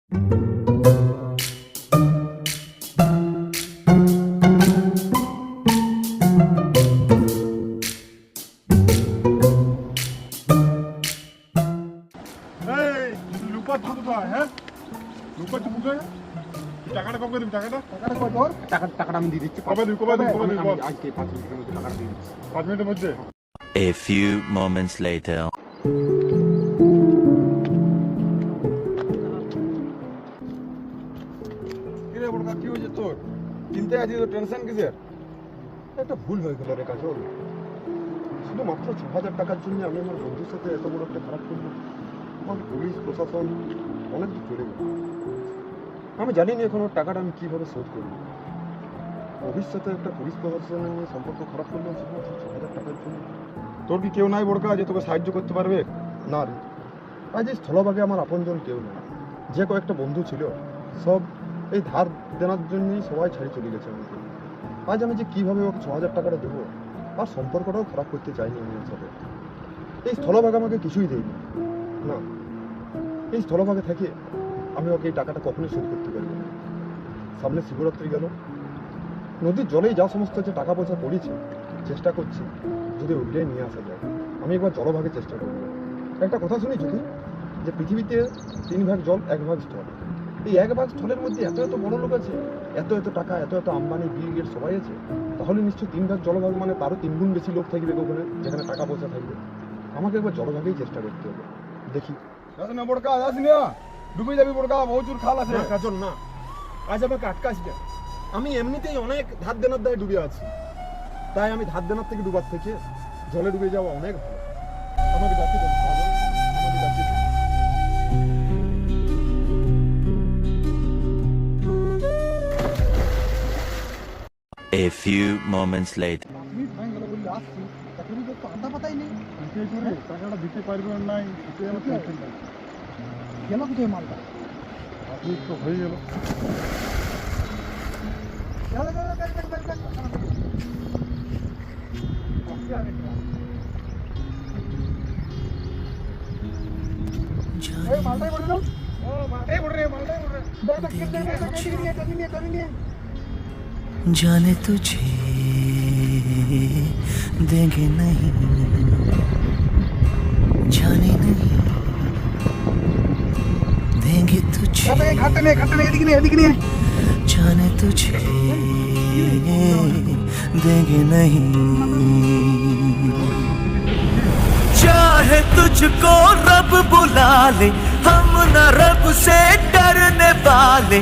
হ্যাঁ লুকাচ্ছি বুঝে টাকাটা কবে দিবি টাকাটা টাকাটা আমি দিয়ে দিচ্ছি। কবে দিবি কবে দিবি কবে দিবি বল আজকে 5 মিনিটের মধ্যে টাকাটা দিয়ে দিচ্ছি। 5 মিনিটের মধ্যে A few moments later. কিরে বড়কা, কি হয়েছে তোর? চিন্তায় আছিস তো, টেনশন কিসের? একটা ভুল হয়ে গেল রে কাজল। শুধু মাত্র 6,000 টাকার জন্য আমি আমার বন্ধুর সাথে এত বড় একটা খারাপ করলাম। আমার পুলিশ প্রশাসন অনেক কিছু চলে গেল। আমি জানি না এখন ওর টাকাটা আমি কিভাবে শোধ করব। ভবিষ্যতে একটা পুলিশ প্রশাসনের নিয়ে সম্পর্ক খারাপ করলাম শুধুমাত্র 6,000 টাকার জন্য। তোর কি কেউ নাই বড়কা যে তোকে সাহায্য করতে পারবে? না রে, আজ এই স্থলভাগে আমার আপনজন কেউ নেই। যে কয়েকটা বন্ধু ছিল সব এই ধার দেনার জন্যই সবাই ছাড়ি চলে গেছে আমাকে। আজ আমি যে কীভাবে ওকে 6,000 টাকাটা দেবো, আর সম্পর্কটাও খারাপ করতে চাইনি আমি ওর সাথে। এই স্থলভাগ আমাকে কিছুই দেয়নি। না, এই স্থলভাগে থেকে আমি ওকে এই টাকাটা কখনোই শোধ করতে পারবো না। সামনে শিবরাত্রি গেল, নদীর জলেই যা সমস্ত যে টাকা পয়সা পড়েছে চেষ্টা করছি যদি ওইটাই নিয়ে আসা যায়। আমি একবার জলভাগে চেষ্টা করব। একটা কথা শুনি যদি, যে পৃথিবীতে 3 ভাগ জল 1 ভাগ স্থল। এই 1 ভাগ স্থলের মধ্যে এত এত বড় লোক আছে, এত এত টাকা, এত এত আম্বানি, বিল গেট সবাই আছে, তাহলে নিশ্চয়ই 3 ভাগ জলভাগ মানে তারও 3 গুণ বেশি লোক থাকবে ওখানে, যেখানে টাকা পয়সা থাকবে। আমাকে একবার জলভাগেই চেষ্টা করতে হবে, দেখি। যাস না বড়কা, যাস না, ডুবে যাবি বড়কা, প্রচুর খাল আছে। কাজল না, আজ আমাকে আটকাস না। আমি এমনিতেই অনেক ধার দেনার দায়ে ডুবে আছি, তাই আমি ধার দেনার থেকে ডুবার থেকে জলে ডুবে যাওয়া অনেক ভালো। আমাকে যাচ্ছি তো, আমাকে যাচ্ছি। A few moments later. টাকাটা দিতে পারবে নাই, গেল কোথায় মালটা? আপনি তো হয়ে গেল। মালটাই বলে দাও। মালটাই বলে রে, মালটাই বলে রে। जाने तुझे देंगे नहीं, जाने नहीं देंगे तुझे, খাটতে নে এদিকে নিয়ে जाने तुझे देंगे नहीं। चाहे तुझको रब बुला ले, हम न रब से डरने वाले।